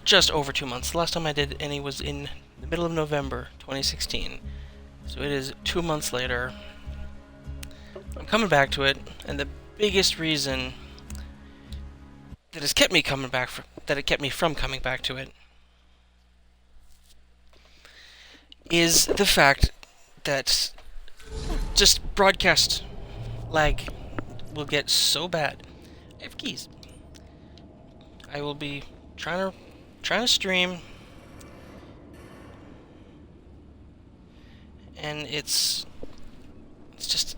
just over 2 months. The last time I did any was in the middle of November 2016. So it is 2 months later. I'm coming back to it, and the biggest reason that has kept me from coming back to it is the fact that just broadcast lag will get so bad. I have keys. I will be trying to stream, and it's just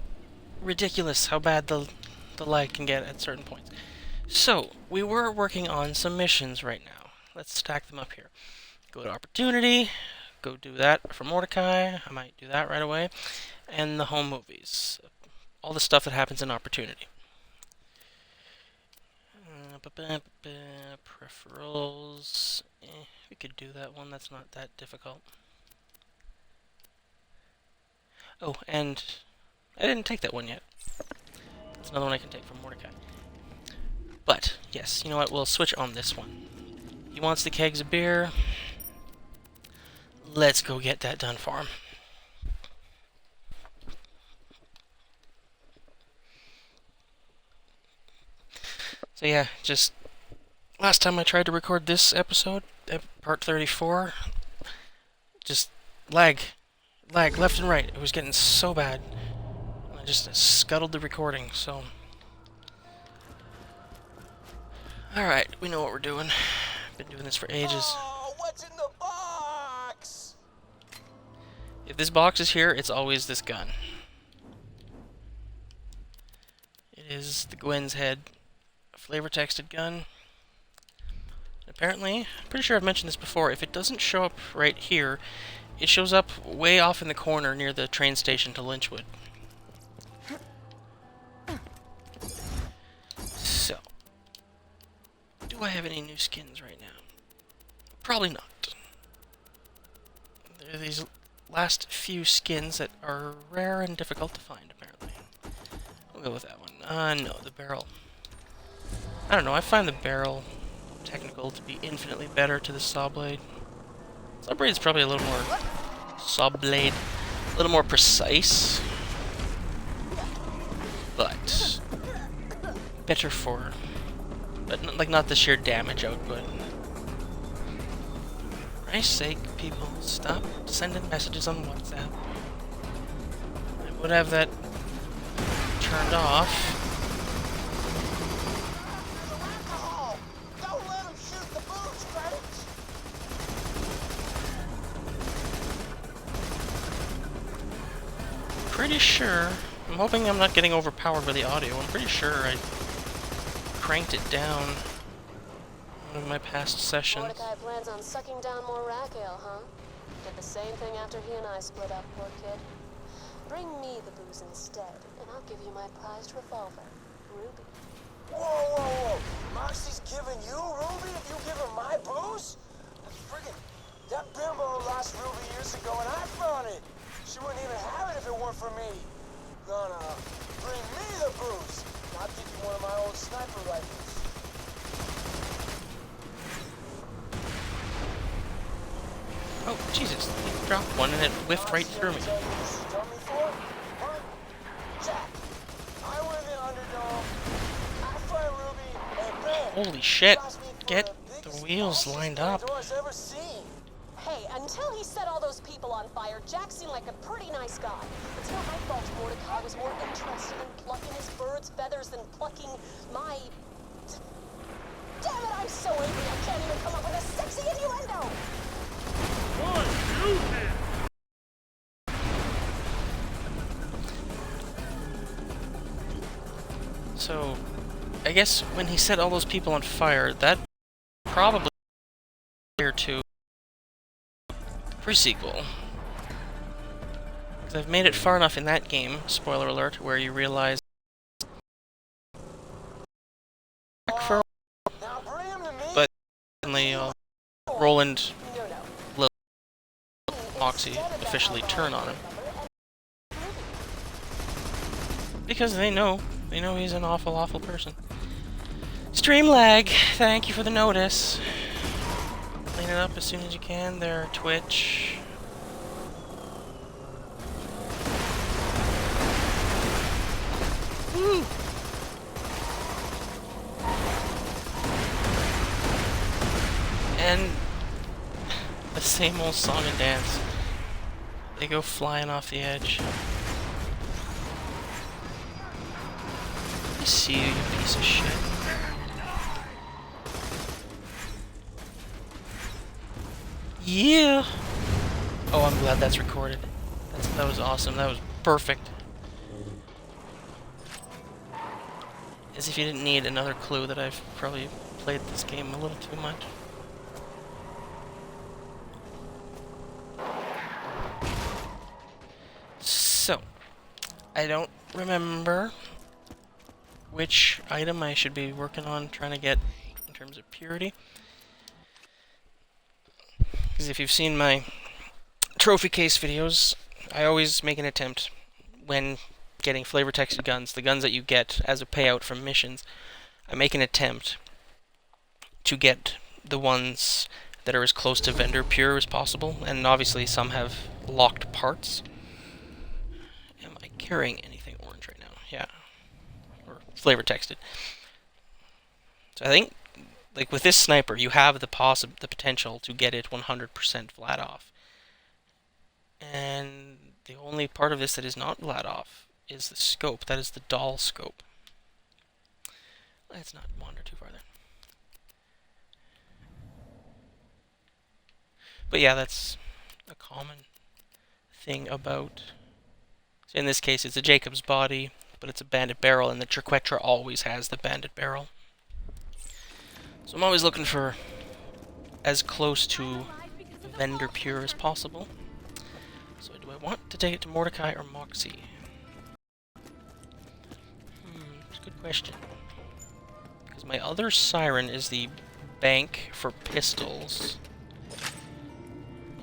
ridiculous how bad the lag can get at certain points. So we were working on some missions right now. Let's stack them up here. Go to opportunity. Go do that for Mordecai. I might do that right away. And the home movies. All the stuff that happens in opportunity. Peripherals. We could do that one. That's not that difficult. Oh, and I didn't take that one yet. That's another one I can take from Mordecai. But, yes, you know what? We'll switch on this one. He wants the kegs of beer. Let's go get that done for him. So yeah, just last time I tried to record this episode, part 34, just lag left and right. It was getting so bad. I just scuttled the recording, so... Alright, we know what we're doing. Been doing this for ages. Oh, what's in the box? If this box is here, it's always this gun. It is the Gwen's Head flavor texted gun. Apparently, I'm pretty sure I've mentioned this before, if it doesn't show up right here, it shows up way off in the corner near the train station to Lynchwood. So, do I have any new skins right now? Probably not. There are these last few skins that are rare and difficult to find, apparently. We'll go with that one. No, the barrel. I don't know, I find the barrel technical to be infinitely better to the saw blade. Saw blade is probably a little more... Saw blade. A little more precise. But... better for... But, like, not the sheer damage output. For Christ's sake, people, stop sending messages on WhatsApp. I would have that turned off. Pretty sure, I'm hoping I'm not getting overpowered by the audio. I'm pretty sure I cranked it down in one of my past sessions. Mordecai plans on sucking down more rack ale, huh? Did the same thing after he and I split up, poor kid. Bring me the booze instead, and I'll give you my prized revolver, Ruby. Whoa, whoa, whoa! Moxie's giving you Ruby if you give her my booze? Friggin', that bimbo lost Ruby years ago and I found it. She wouldn't even have it if it weren't for me. Gonna bring me the booze. I'll give you one of my old sniper rifles. Oh, Jesus. He dropped one and it whiffed right through me. Jack, I went in Underdome. I find Ruby and bam! Holy shit. Get the wheels lined up. Hey, until he set all those people on fire, Jack seemed like a pretty nice guy. It's not my fault Mordecai was more interested in plucking his bird's feathers than plucking my... Damn it, I'm so angry I can't even come up with a sexy innuendo! So, I guess when he set all those people on fire, that probably prior to pre-sequel. Because I've made it far enough in that game, spoiler alert, where you realize but suddenly Roland let Moxie officially turn on him. Because they know he's an awful person. Stream lag, thank you for the notice. Clean it up as soon as you can there, Twitch. Woo! And the same old song and dance. They go flying off the edge. I see you, you piece of shit. Yeah! Oh, I'm glad that's recorded. That was awesome. That was perfect. As if you didn't need another clue that I've probably played this game a little too much. So, I don't remember which item I should be working on trying to get in terms of purity. Because if you've seen my trophy case videos, I always make an attempt when getting flavor texted guns, the guns that you get as a payout from missions, I make an attempt to get the ones that are as close to vendor pure as possible, and obviously some have locked parts. Am I carrying anything orange right now? Yeah. Or flavor texted. So I think, like with this sniper, you have the potential to get it 100% flat off. And the only part of this that is not flat off is the scope. That is the doll scope. Let's not wander too far there. But yeah, that's a common thing about... So in this case, it's a Jacob's body, but it's a bandit barrel, and the Triquetra always has the bandit barrel. So I'm always looking for as close to vendor pure as possible. So do I want to take it to Mordecai or Moxie? It's a good question. Because my other Siren is the bank for pistols,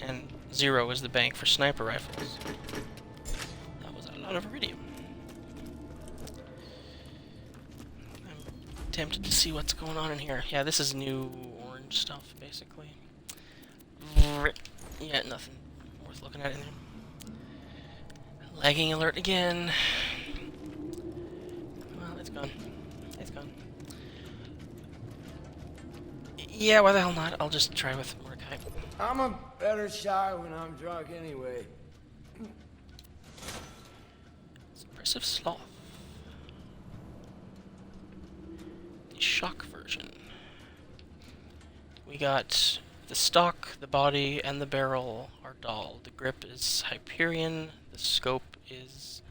and 0 is the bank for sniper rifles. That was a lot of iridium. I'm tempted to see what's going on in here. Yeah, this is new orange stuff, basically. Yeah, nothing worth looking at in there. Lagging alert again. Well, it's gone. It's gone. Yeah, why the hell not? I'll just try with Mordecai. I'm a better shot when I'm drunk anyway. Suppressive Sloth. The shock version. We got the stock, the body, and the barrel are doll. The grip is Hyperion. The scope is...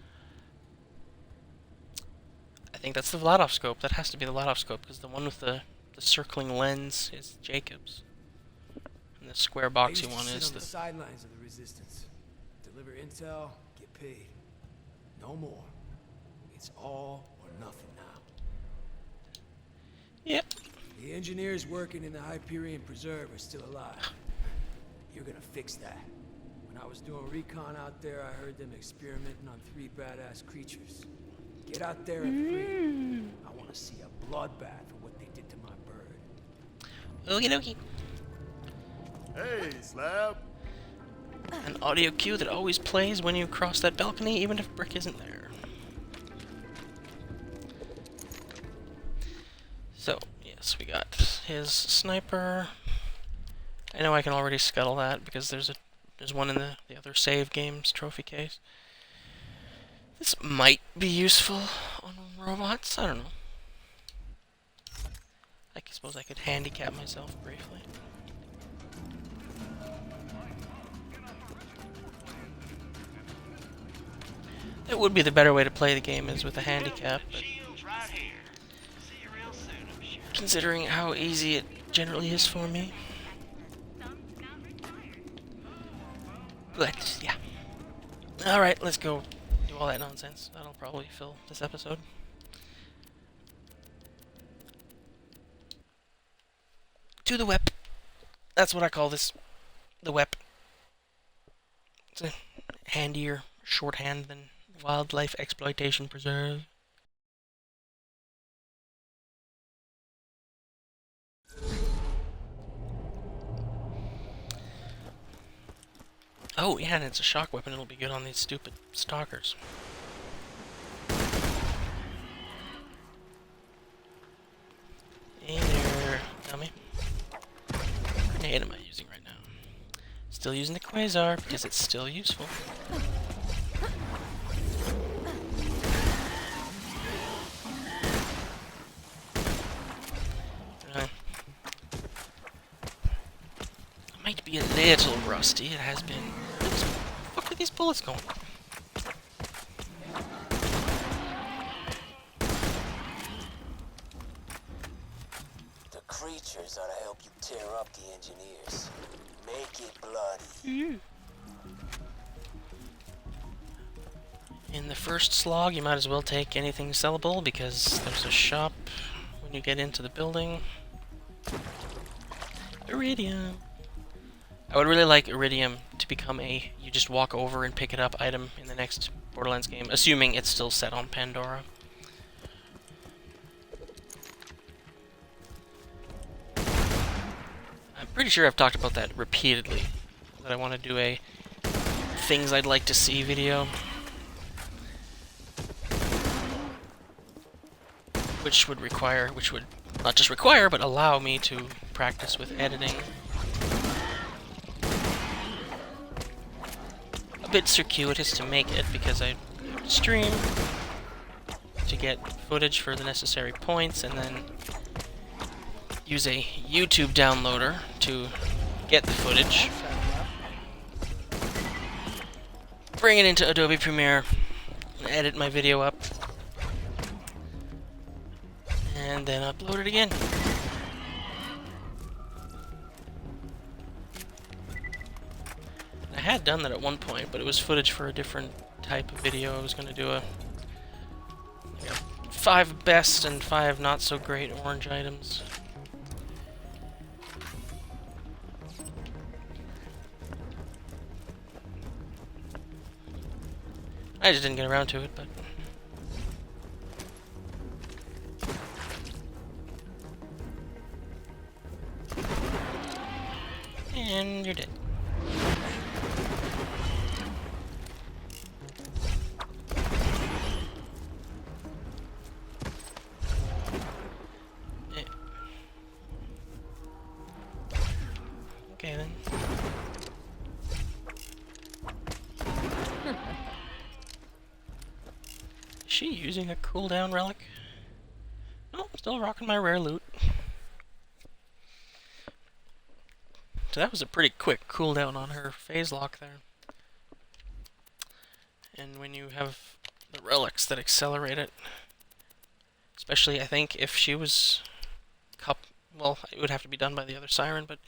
I think that's the Vladov scope. That has to be the Vladov scope, because the one with the circling lens is Jacob's. And the square boxy one is the sidelines of the resistance. Deliver intel, get paid. No more. It's all or nothing now. Yep. The engineers working in the Hyperion Preserve are still alive. You're gonna fix that. When I was doing recon out there, I heard them experimenting on 3 badass creatures. Get out there and free. I want to see a bloodbath for what they did to my bird. Okie dokie. Hey, Slab. An audio cue that always plays when you cross that balcony, even if Brick isn't there. So, yes, we got his sniper. I know I can already scuttle that because there's one in the other save games trophy case. This might be useful on robots, I don't know. I suppose I could handicap myself briefly. It would be the better way to play the game is with a handicap, but considering how easy it generally is for me. But, yeah. Alright, let's go do all that nonsense. That'll probably fill this episode. To the WEP. That's what I call this. The WEP. It's a handier shorthand than Wildlife Exploitation Preserve. Oh, yeah, and it's a shock weapon. It'll be good on these stupid stalkers. Hey there, dummy. What grenade am I using right now? Still using the Quasar because it's still useful. I might be a little rusty. It has been. Where the fuck are these bullets going? The creatures ought to help you tear up the engineers. Make it bloody. In the first slog, you might as well take anything sellable because there's a shop when you get into the building. Iridium. I would really like Iridium to become a you just walk over and pick it up item in the next Borderlands game, assuming it's still set on Pandora. I'm pretty sure I've talked about that repeatedly, that I want to do a things I'd like to see video. Which would not just require, but allow me to practice with editing. A bit circuitous to make it, because I stream to get footage for the necessary points, and then use a YouTube downloader to get the footage. Bring it into Adobe Premiere, edit my video up, and then upload it again. I had done that at one point, but it was footage for a different type of video. I was going to do a 5 best and 5 not so great orange items. I just didn't get around to it, but... And you're dead. Okay then. Is she using a cooldown relic? No, I'm still rocking my rare loot. So that was a pretty quick cooldown on her phase lock there. And when you have the relics that accelerate it, especially I think if she was well, it would have to be done by the other Siren, but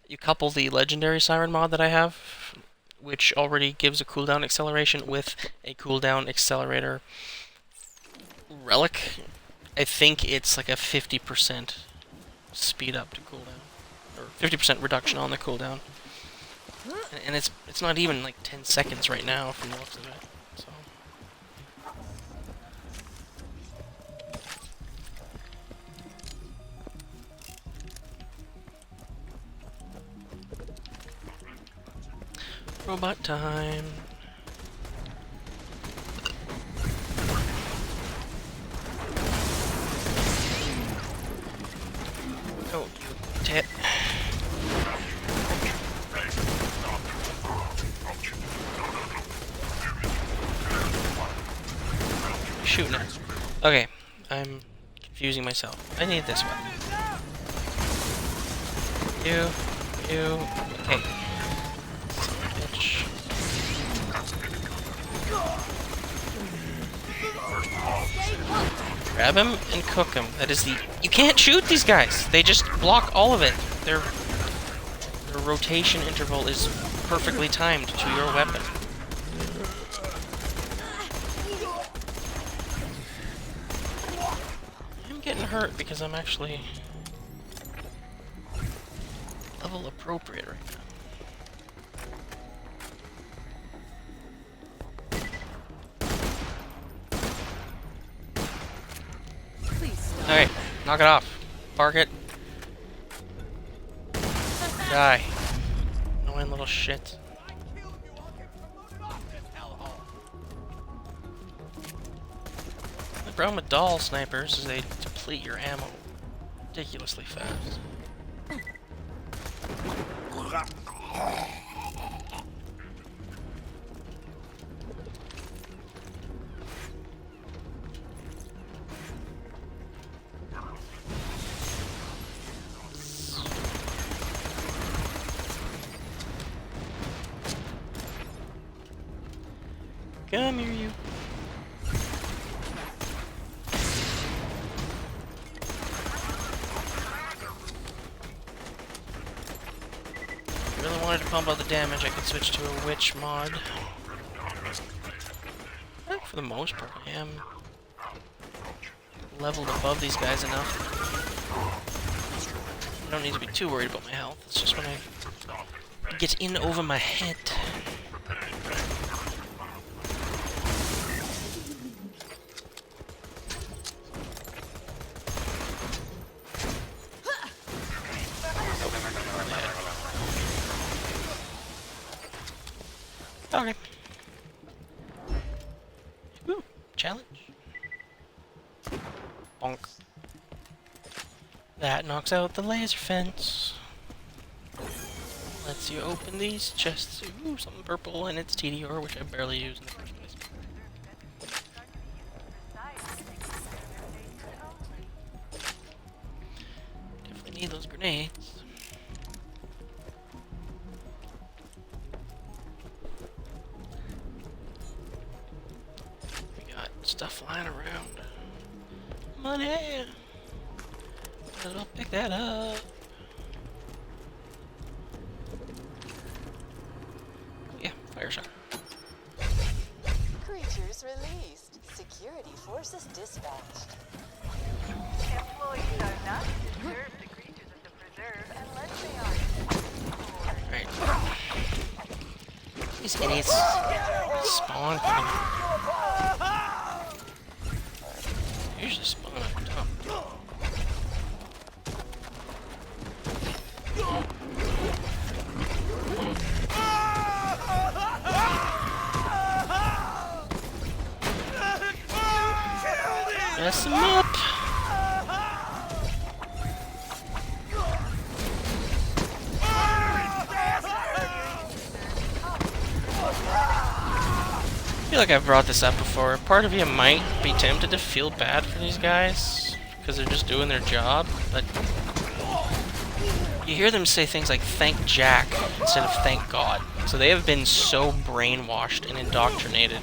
you couple the legendary Siren mod that I have, which already gives a cooldown acceleration, with a cooldown accelerator relic. I think it's like a 50% speed up to cooldown. 50% reduction on the cooldown, and it's not even like 10 seconds right now from the looks of it. So robot time. Oh, you tit. Shooting it. Okay, I'm confusing myself. I need this weapon. You. Okay. Bitch. Grab him and cook him. That is the... You can't shoot these guys! They just block all of it. Their rotation interval is perfectly timed to your weapon. I'm getting hurt because I'm actually level appropriate right now. Alright, knock it off. Park it. Die. Annoying little shit. problem with doll snipers is they deplete your ammo ridiculously fast. Come here, you. If I really wanted to pump out the damage, I could switch to a witch mod. I think for the most part, I am leveled above these guys enough. I don't need to be too worried about my health. It's just when I get in over my head. Okay. Ooh, challenge. Bonk. That knocks out the laser fence. Lets you open these chests. Ooh, something purple, and it's TDR, which I barely use in the first place. Definitely need those grenades. Stuff flying around. Money! I'll pick that up. Yeah, fire shot. Creatures released. Security forces dispatched. Employees are not to disturb the creatures of the preserve unless they are. Right. These idiots spawn fucking. Usually spawn up top. Mess him up. I feel like I've brought this up before. Part of you might be tempted to feel bad for these guys because they're just doing their job, but you hear them say things like "thank Jack" instead of "thank God." So they have been so brainwashed and indoctrinated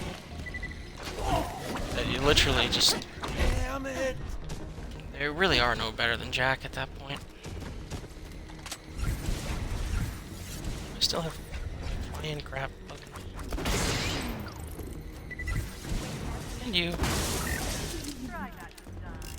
that you literally just... They really are no better than Jack at that point. I still have flying crap bugging me. And you. Try not to die.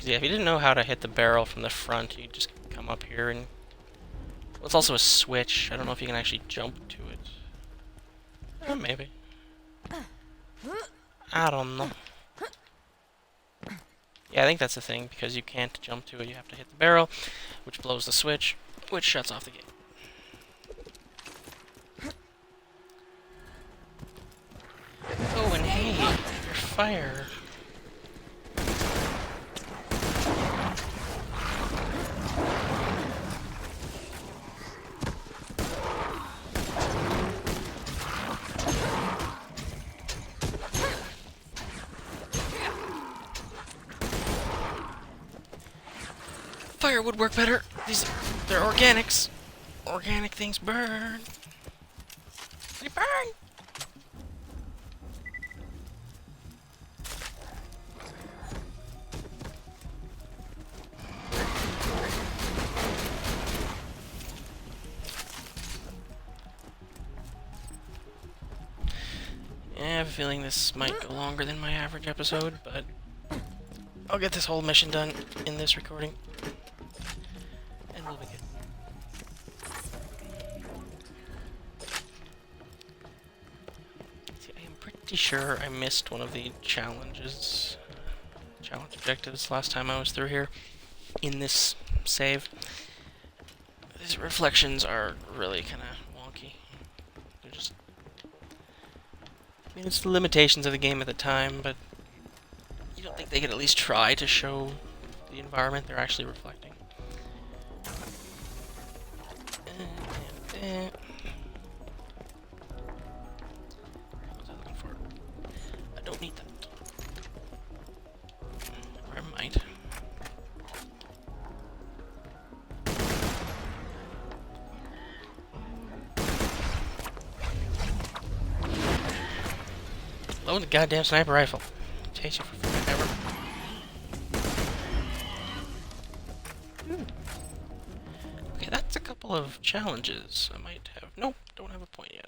Yeah, if you didn't know how to hit the barrel from the front, you just come up here and... Well, it's also a switch. I don't know if you can actually jump to it. Maybe. I don't know. Yeah, I think that's the thing, because you can't jump to it, you have to hit the barrel, which blows the switch, which shuts off the gate. Oh, and hey, your fire. Fire would work better. They're organics. Organic things burn. They burn. Yeah, I have a feeling this might go longer than my average episode, but I'll get this whole mission done in this recording. And we'll be good. See, I am pretty sure I missed one of the challenge objectives last time I was through here. in this save. These reflections are really kind of wonky. They're just... I mean, it's the limitations of the game at the time, but you don't think they could at least try to show the environment they're actually reflecting? What was I looking for? I don't need that. Or I might. Load the goddamn sniper rifle. Chase you for forever. Okay, that's a couple of challenges I might have. Nope, don't have a point yet.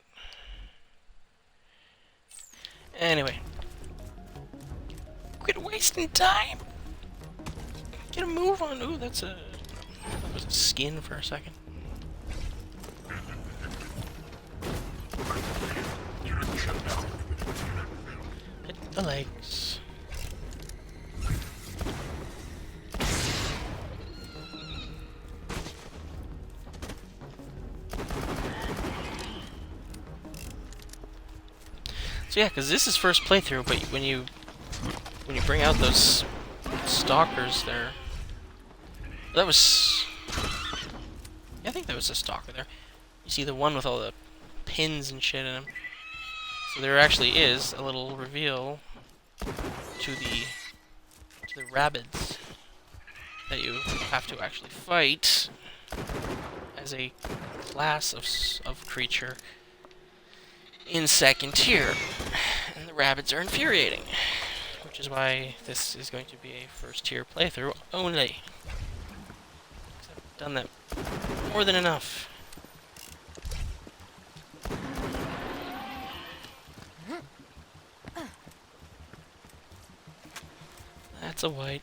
Anyway. Quit wasting time! Get a move on. Ooh, that's a... That was a skin for a second. Hit the legs. So yeah, because this is first playthrough, but when you bring out those stalkers there, that was... Yeah, I think that was a stalker there. You see the one with all the pins and shit in him. So there actually is a little reveal to the rabbits that you have to actually fight as a class of creature in second tier. And the rabbits are infuriating, which is why this is going to be a first tier playthrough only. 'Cause I've done that more than enough. That's a white.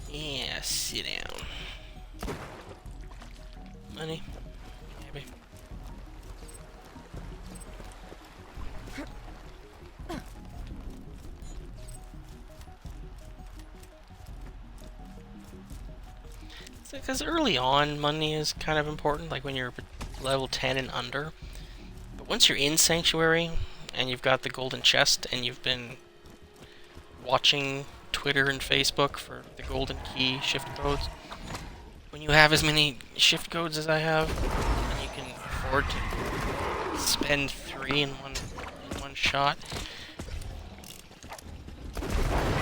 Yeah, sit down. Money? Maybe. Because early on, money is kind of important, like when you're level 10 and under. But once you're in Sanctuary, and you've got the golden chest, and you've been watching Twitter and Facebook for the golden key shift codes, when you have as many shift codes as I have, and you can afford to spend 3 in one shot,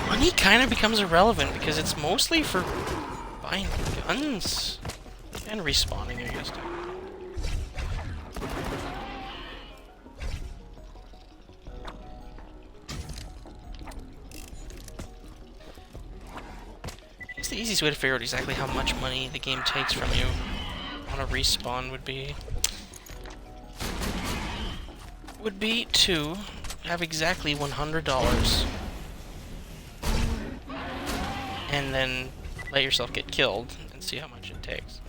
money kind of becomes irrelevant, because it's mostly for buying guns and respawning, I guess. It's the easiest way to figure out exactly how much money the game takes from you on a respawn would be to have exactly $100 and then let yourself get killed and see how much it takes.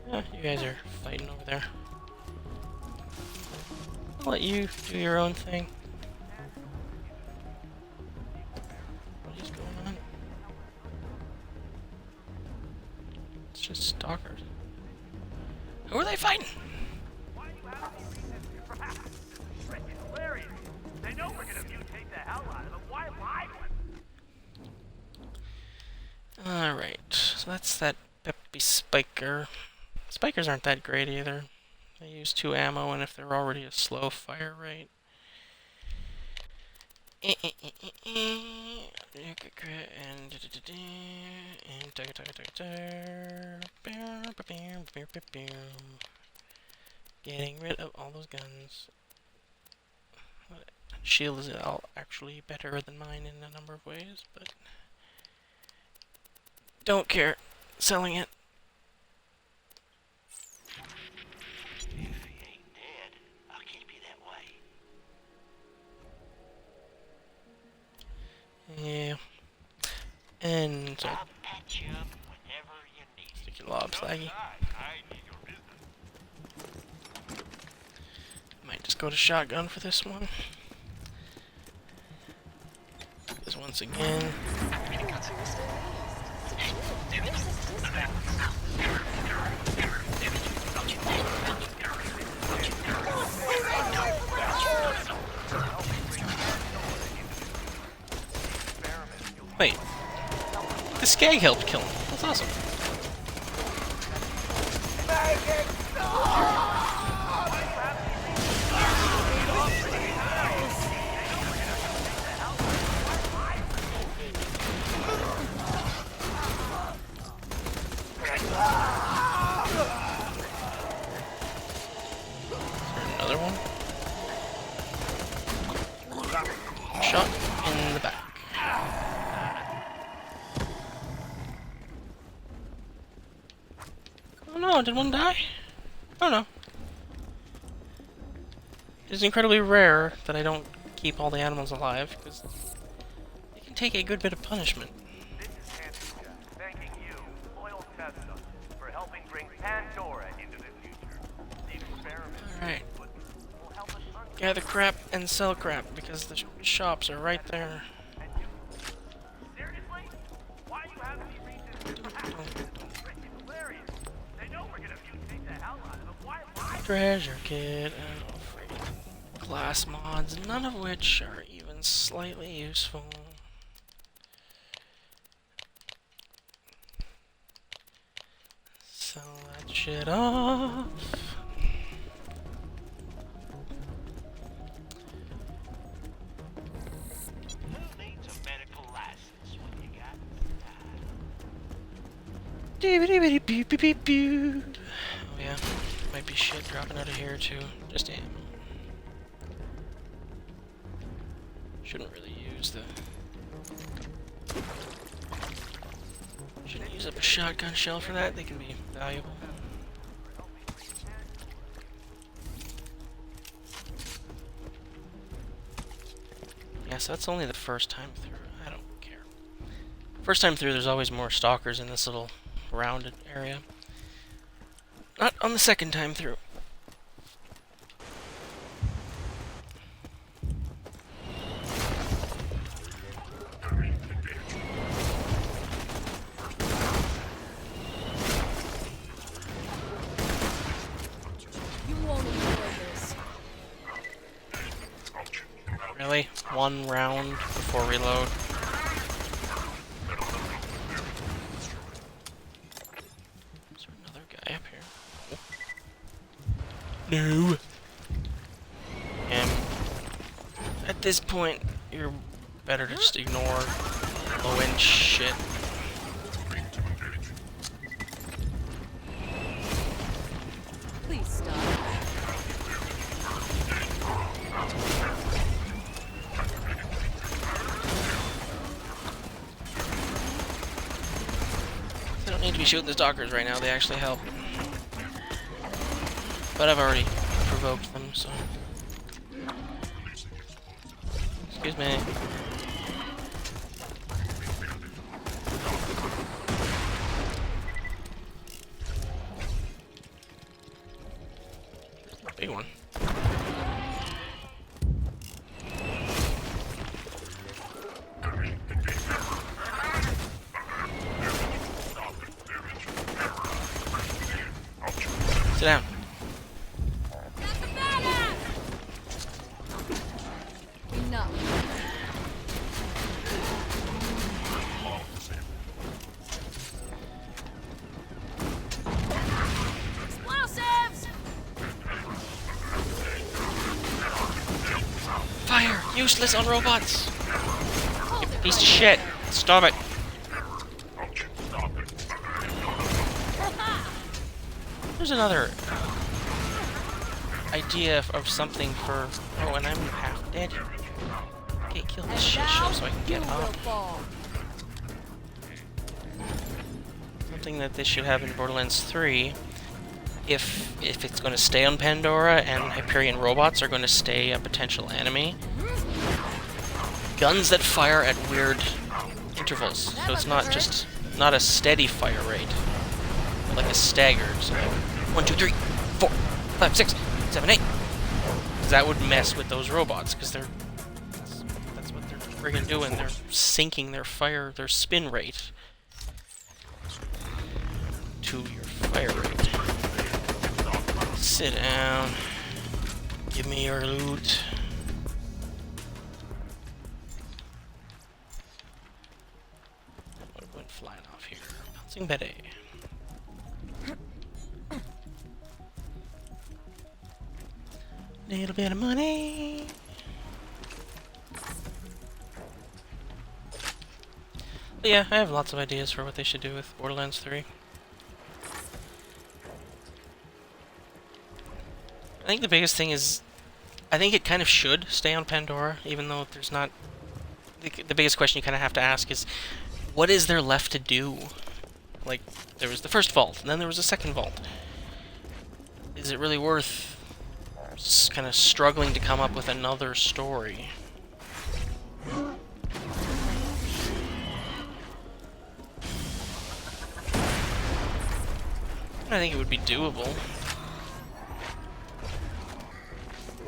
You guys are fighting over there. I'll let you do your own thing. What is going on? It's just stalkers. Who are they fighting? Why do you have these reasons to crash? Freaking hilarious. I know we're gonna mutate the hell out of them. Why lie to us? Alright, so that's that Peppy Spiker. Spikers aren't that great either. They use 2 ammo, and if they're already a slow fire rate. Getting rid of all those guns. Shield is actually better than mine in a number of ways, but don't care. Selling it. If he ain't dead, I'll keep you that way. Yeah. And so I'll patch you up whenever you need. stick your blobs, laggy. Might just go to shotgun for this one. Because once again... Wait. The skag helped kill him. That's awesome. Another one? Shot in the back. Oh no, did one die? Oh no. It's incredibly rare that I don't keep all the animals alive, because they can take a good bit of punishment. This is Andrea, thanking you, loyal Tessa, for helping bring Pandora into the future. The experiment Alright. will help us Gather crap and sell crap, because the shops are right there. Seriously? Why do you have any reason to It's hilarious. They know we're gonna mutate the hell out of them. Why lie? Treasure kit and class mods, none of which are even slightly useful. Sell that shit off. Oh yeah, might be shit dropping out of here too. Just ammo. Shouldn't really use the... Shouldn't use up a shotgun shell for that. They can be valuable. Yes, that's only the first time through. I don't care. First time through, there's always more stalkers in this little rounded area. Not on the second time through. You won't enjoy this. Really? One round before reload? Is there another guy up here? No! At this point, you're better to just ignore low-end shit. Please stop. They don't need to be shooting the stalkers right now, they actually help. But I've already provoked them, so... Excuse me. Big one. Sit down. Enough. Explosives! Fire! Useless on robots! You piece of shit! Stop it! There's another idea of something for... Oh, and I'm half dead. Okay, kill this shit show so I can get up. Something that they should have in Borderlands 3, if it's going to stay on Pandora and Hyperion robots are going to stay a potential enemy. Guns that fire at weird intervals, so it's not a steady fire rate. like a staggered. So 1, 2, 3, 4, 5, 6, 7, 8. Because that would mess with those robots, because that's what they're friggin' doing. They're syncing their spin rate to your fire rate. Sit down. Give me your loot. What went flying off here? Bouncing Betty. Little bit of money. But yeah, I have lots of ideas for what they should do with Borderlands 3. I think the biggest thing is, I think it kind of should stay on Pandora, even though there's not... The biggest question you kind of have to ask is, what is there left to do? Like, there was the first vault, and then there was a second vault. Is it really worth just kind of struggling to come up with another story? I think it would be doable.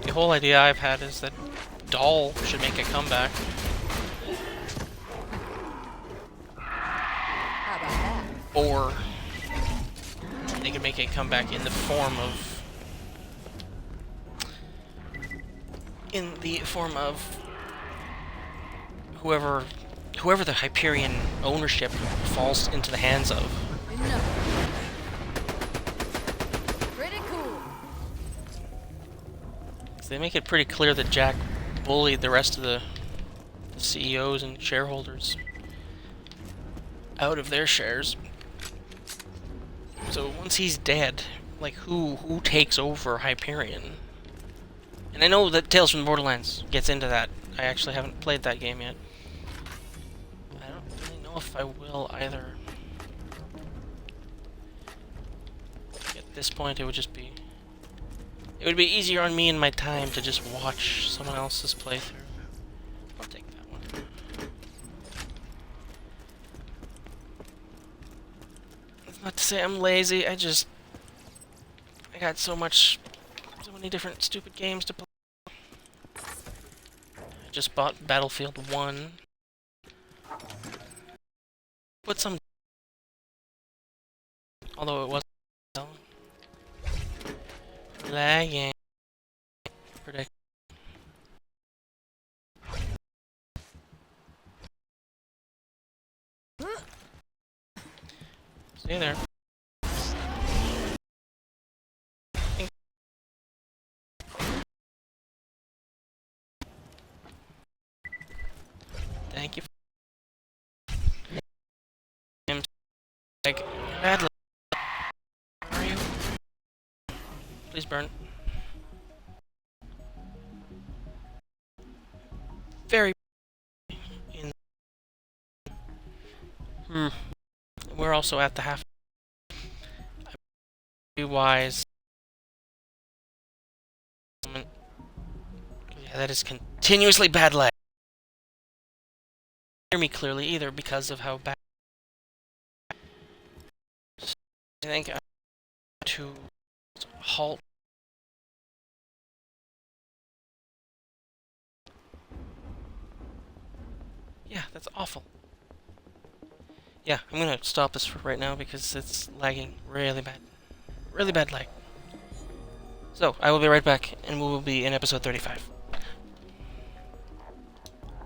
The whole idea I've had is that Doll should make a comeback. How about that? Or they could make a comeback in the form of whoever the Hyperion ownership falls into the hands of. Enough. Pretty cool. They make it pretty clear that Jack bullied the rest of the CEOs and shareholders out of their shares. So once he's dead, like who takes over Hyperion? And I know that Tales from the Borderlands gets into that. I actually haven't played that game yet. I don't really know if I will either. At this point, it would just be... It would be easier on me and my time to just watch someone else's playthrough. I'll take that one. It's not to say I'm lazy, I got so many different stupid games to play. I just bought Battlefield 1. Put some... Although it wasn't... Lagging. Predict. Stay there. Thank you. Like, bad luck. Where are you? Please burn. Very in. We're also at the half. Be wise. Yeah, that is continuously bad lag. Hear me clearly either because of how bad. I think I have to halt. Yeah, that's awful. Yeah, I'm gonna stop this for right now because it's lagging really bad. Really bad lag. So, I will be right back and we will be in episode 35.